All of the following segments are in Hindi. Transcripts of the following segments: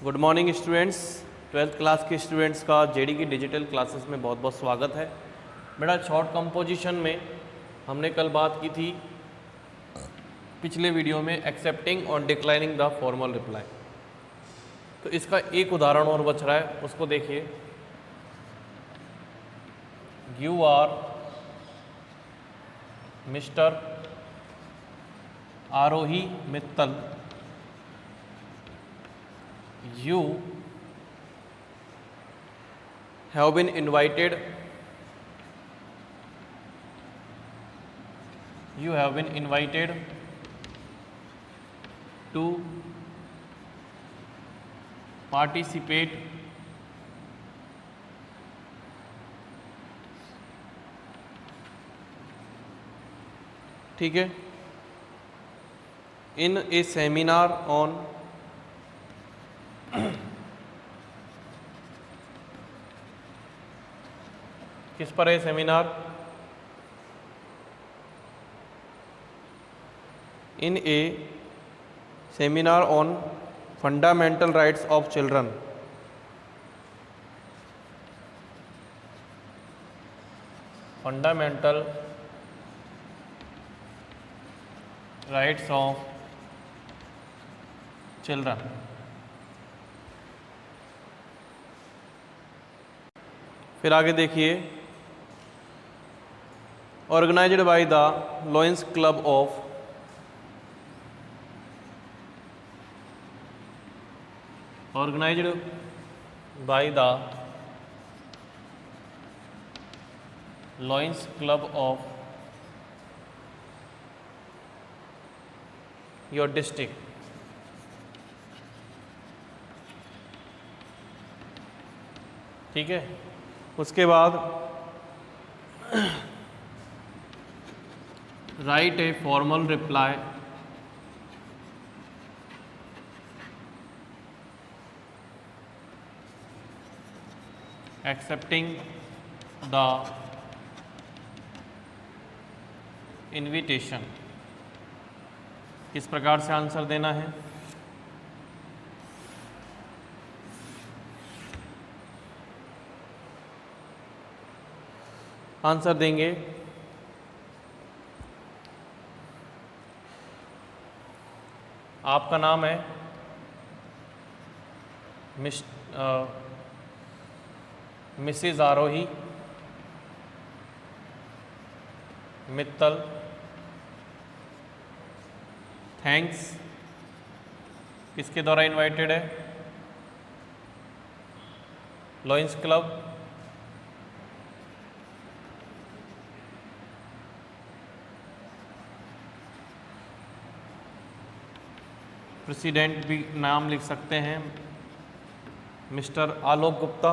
Good morning students. 12th class के स्टूडेंट्स का जेडी की डिजिटल क्लासेस में बहुत बहुत स्वागत है। बेटा शॉर्ट कंपोजिशन में हमने कल बात की थी पिछले वीडियो में एक्सेप्टिंग और डिक्लाइनिंग द फॉर्मल रिप्लाई। तो इसका एक उदाहरण और बच रहा है, उसको देखिए। You are mister Aarohi Mittal, you have been invited to participate ठीक है in a seminar on किस पर है seminar? In a seminar on fundamental rights of children. Fundamental rights of children. फिर आगे देखिए, organised by the Lions club of Lions club of your district. ठीक है, उसके बाद write a formal reply accepting the invitation. किस प्रकार से आंसर देना है? आंसर देंगे आपका नाम है मिसेज आरोही मित्तल, थैंक्स। किसके द्वारा इनवाइटेड है? Lions club. प्रेसिडेंट भी नाम लिख सकते हैं, mister Alok Gupta.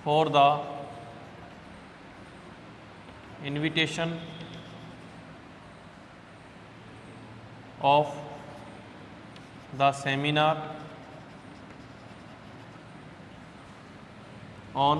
For the invitation of the seminar on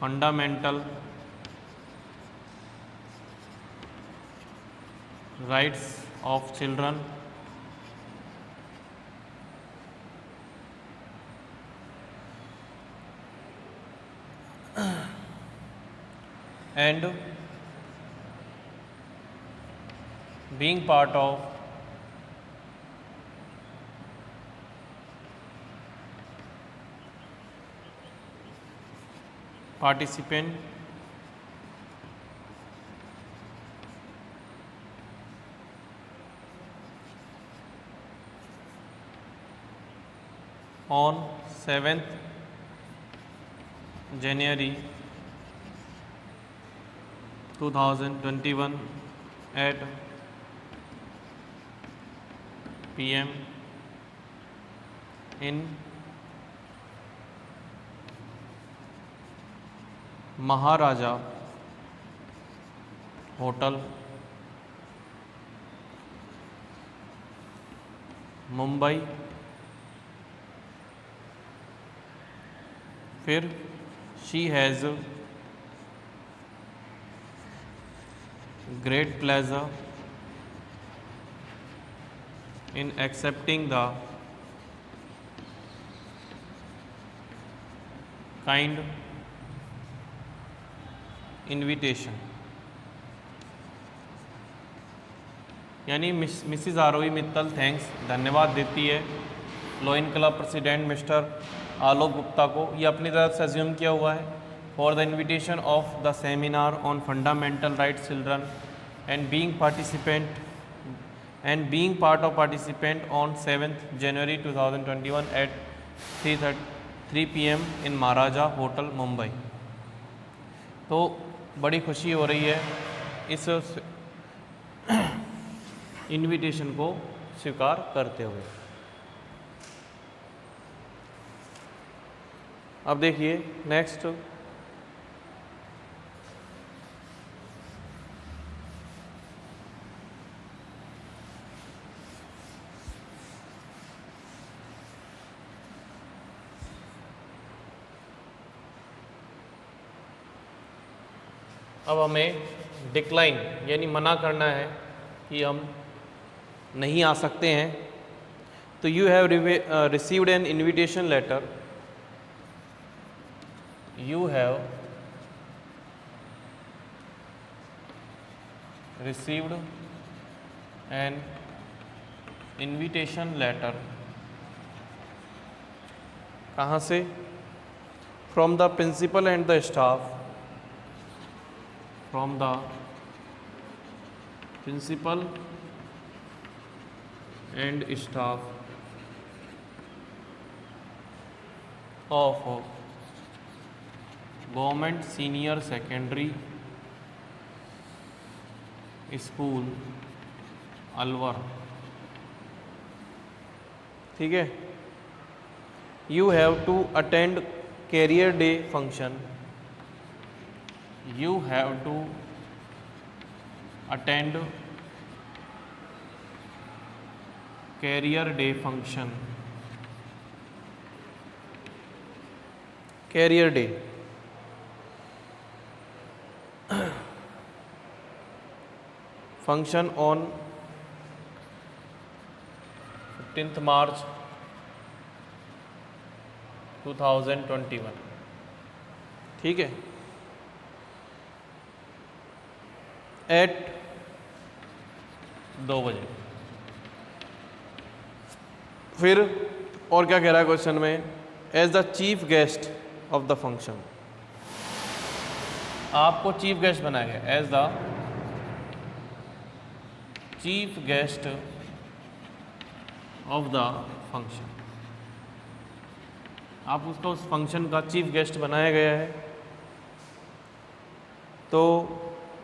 fundamental rights of children and being part of participant on 7th January 2021 at PM in Maharaja hotel, Mumbai. फिर she has great pleasure in accepting the kind invitation। यानी मिसिज आरोही मित्तल थैंक्स, धन्यवाद देती है लोइन क्लब प्रेसिडेंट मिस्टर आलोक गुप्ता को, ये अपनी तरफ से अज्यूम किया हुआ है, for the invitation of the seminar on fundamental rights children and being part of participant on 7th January 2021 at 3 PM in Maharaja hotel Mumbai. तो बड़ी खुशी हो रही है इस इनविटेशन को स्वीकार करते हुए। अब देखिए नेक्स्ट, अब हमें डिक्लाइन यानी मना करना है कि हम नहीं आ सकते हैं। तो you have received an invitation letter, you have received an invitation letter, कहाँ से? From the principal and the staff, from the principal and staff of Government Senior Secondary School Alwar. ठीक है। You have to attend career day function, you have to attend career day function, career day function on 15th March 2021। ठीक है, एट 2 बजे। फिर और क्या कह रहा है क्वेश्चन में? As the chief guest of the function, आपको चीफ गेस्ट बनाया गया as the chief guest of the function, आप उसको उस फंक्शन का चीफ गेस्ट बनाया गया है। तो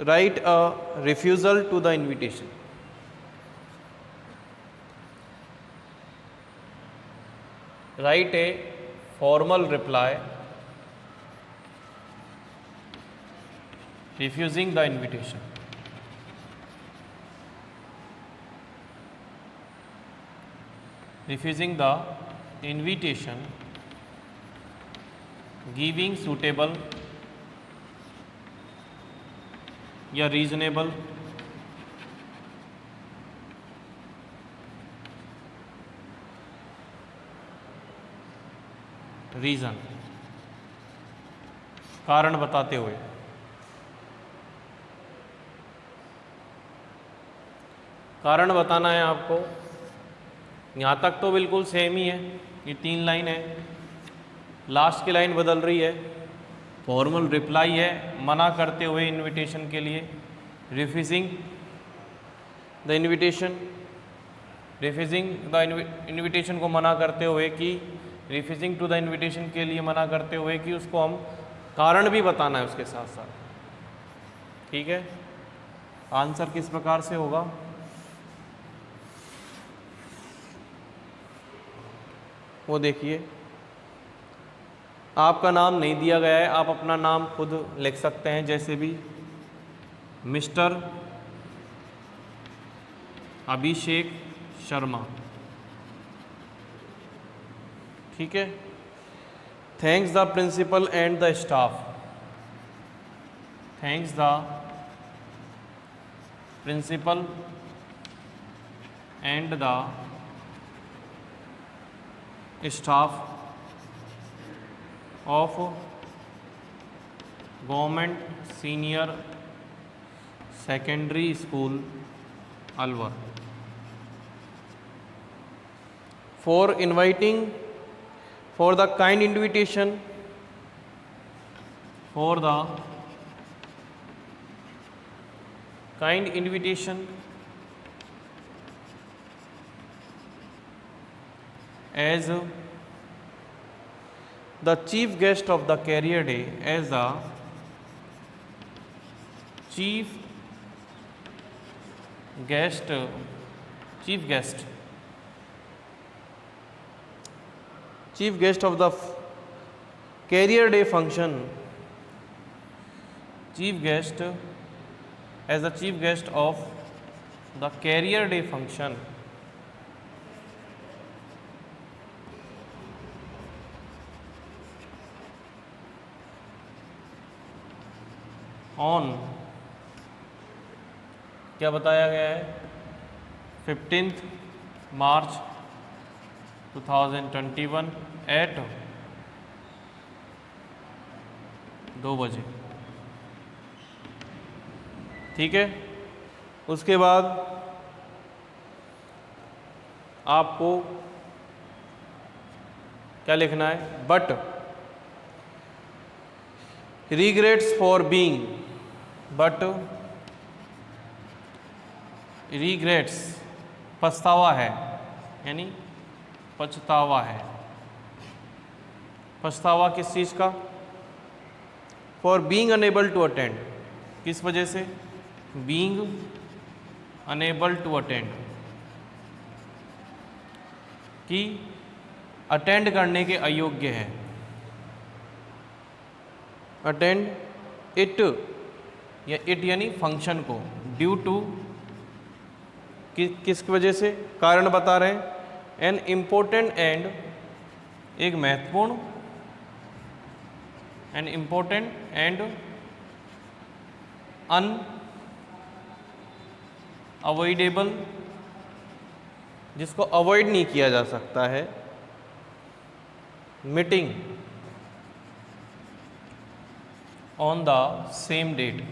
write a refusal to the invitation, write a formal reply refusing the invitation, refusing the invitation, giving suitable या reasonable रीज़न, कारण बताते हुए। कारण बताना है आपको। यहाँ तक तो बिल्कुल सेम ही है, ये 3 लाइन है, लास्ट की लाइन बदल रही है। फॉर्मल रिप्लाई है मना करते हुए इनविटेशन के लिए, refusing the invitation, refusing the invitation को मना करते हुए कि रिफ्यूजिंग टू द इनविटेशन के लिए मना करते हुए कि उसको हम कारण भी बताना है उसके साथ साथ। ठीक है, आंसर किस प्रकार से होगा? वो देखिए, आपका नाम नहीं दिया गया है, आप अपना नाम खुद लिख सकते हैं, जैसे भी मिस्टर अभिषेक शर्मा। ठीक है, thanks the principal and the staff, thanks the principal and the staff of government senior secondary school Alwar for inviting, for the kind invitation, for the kind invitation as the chief guest of the career day, as the chief guest of the career day function, as the chief guest of the career day function on, क्या बताया गया है, 15 मार्च 2021 एट 2 बजे। ठीक है, उसके बाद आपको क्या लिखना है, but regrets for being, but regrets पछतावा है, यानी पछतावा है। पछतावा किस चीज़ का, for being unable to attend, किस वजह से, बीइंग अनेबल टू अटेंड, कि अटेंड करने के अयोग्य है, अटेंड इट, या इट यानी फंक्शन को, ड्यू टू किस वजह से, कारण बता रहे हैं, एन इम्पोर्टेंट एंड, एक महत्वपूर्ण, एन इम्पोर्टेंट एंड अनअवॉइडेबल, जिसको अवॉइड नहीं किया जा सकता है, meeting on the same date.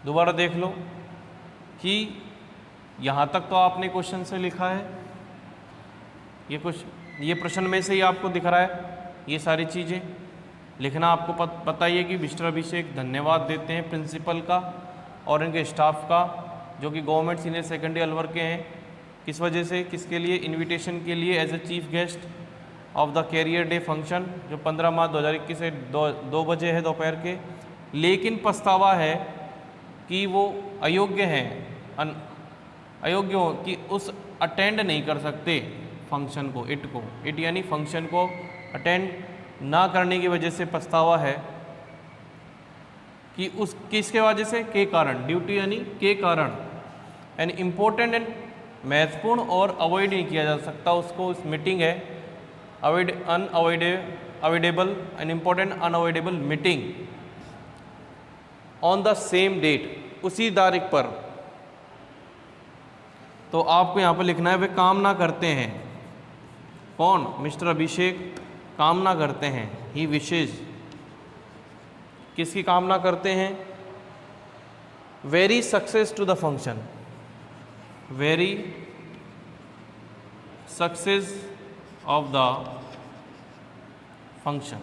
दोबारा देख लो कि यहाँ तक तो आपने क्वेश्चन से लिखा है, ये प्रश्न में से ही आपको दिख रहा है ये सारी चीज़ें लिखना। आपको पता ही है कि मिस्टर अभिषेक धन्यवाद देते हैं प्रिंसिपल का और इनके स्टाफ का, जो कि गवर्नमेंट सीनियर सेकेंडरी अलवर के हैं। किस वजह से, किसके लिए, इनविटेशन के लिए, as a chief guest of the career day function, जो 15 मार्च 2021 से 2 बजे है दोपहर के। लेकिन पछतावा है कि वो अयोग्य हैं, अयोग्य हो कि उस अटेंड नहीं कर सकते फंक्शन को, इट यानी फंक्शन को अटेंड ना करने की वजह से पछतावा है कि उस किसके वजह से, के कारण, ड्यूटी यानी के कारण, एन इम्पोर्टेंट एंड महत्वपूर्ण और अवॉइड नहीं किया जा सकता उसको, उस मीटिंग है, avoidable, an important unavoidable meeting on the same date, उसी तारीख पर। तो आपको यहाँ पर लिखना है वे कामना करते हैं, कौन, मिस्टर अभिषेक कामना करते हैं, ही विशेष, किसकी कामना करते हैं, very success to the function, very success of the function.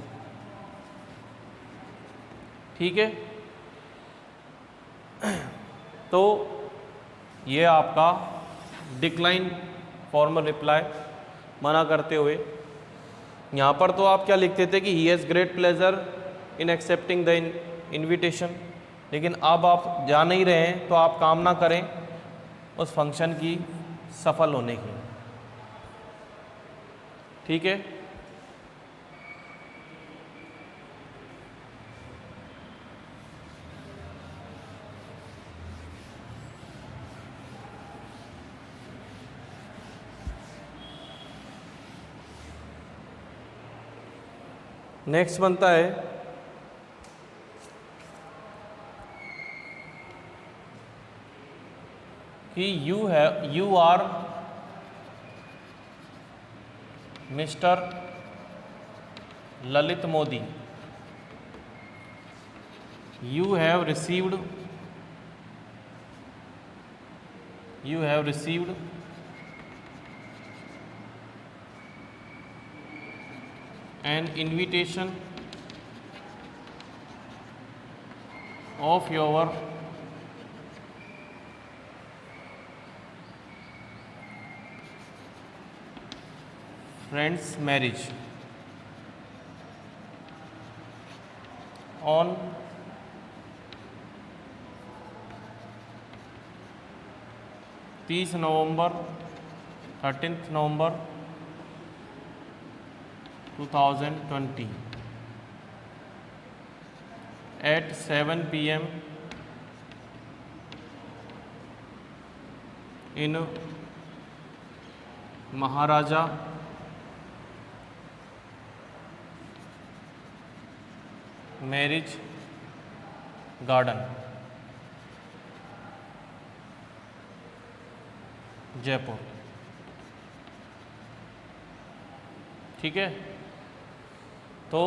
ठीक है, तो ये आपका डिक्लाइन फॉर्मल रिप्लाई मना करते हुए। यहाँ पर तो आप क्या लिखते थे कि he has great pleasure in accepting the invitation, लेकिन अब आप जा नहीं रहे हैं तो आप कामना करें उस फंक्शन की सफल होने की। ठीक है, नेक्स्ट बनता है कि you are mister Lalit Modi, you have received an invitation of your friend's marriage on 13 November 2020 at 7 p.m. in Maharaja Marriage Garden, Jaipur. ठीक है, तो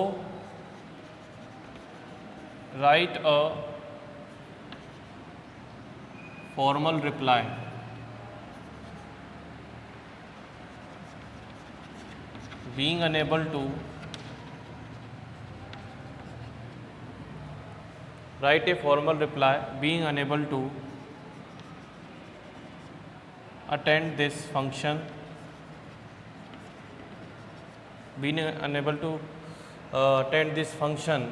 write a formal reply being unable to write a formal reply being unable to attend this function, being unable to attend this function,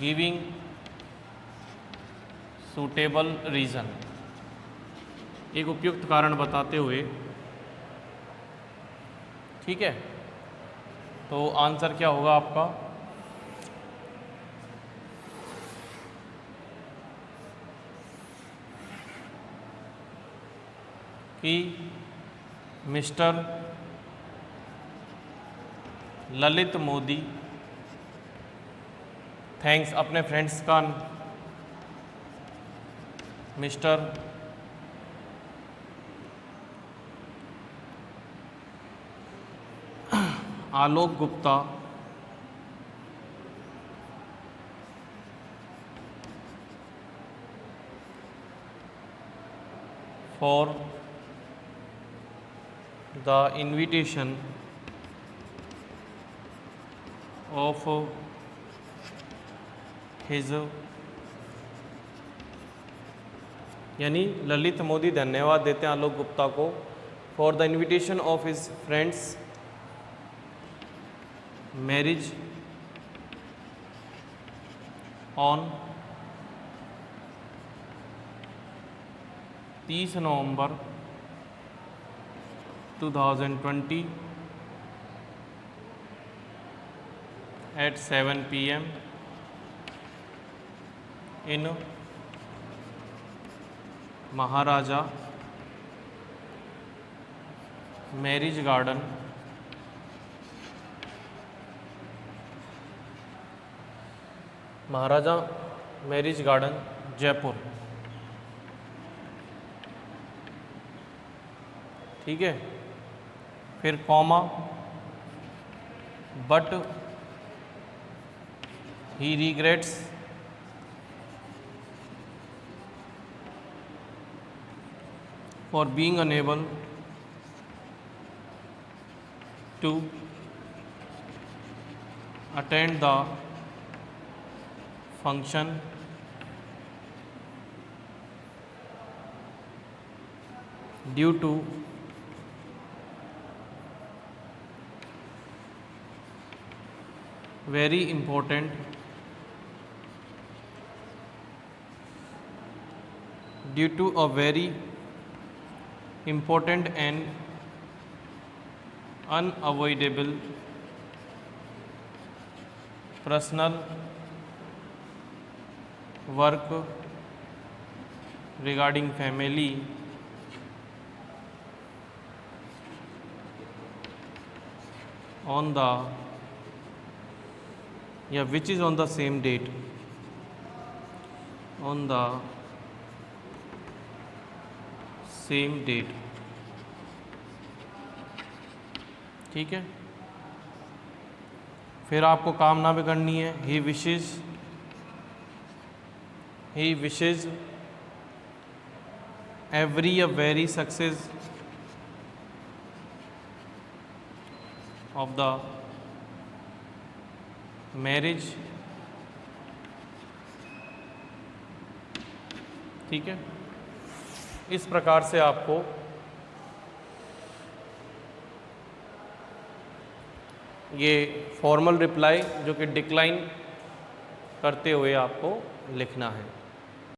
giving suitable reason, एक उपयुक्त कारण बताते हुए। ठीक है, तो आंसर क्या होगा आपका? कि मिस्टर ललित मोदी, थैंक्स अपने फ्रेंड्स का, mister Alok Gupta for the invitation of his, यानी ललित मोदी धन्यवाद देते हैं आलोक गुप्ता को for the invitation of his friends marriage on 30 November 2020 at 7 p.m. in Maharaja Marriage Garden, Maharaja marriage garden, Jaipur. ठीक है, फिर comma, but he regrets for being unable to attend the function due to very important due to a very important and unavoidable personal work regarding family on the which is on the same date on the same date. ठीक है, फिर आपको कामना भी करनी है, he wishes every a very success of the marriage. ठीक है, इस प्रकार से आपको ये फॉर्मल रिप्लाई जो कि डिक्लाइन करते हुए आपको लिखना है।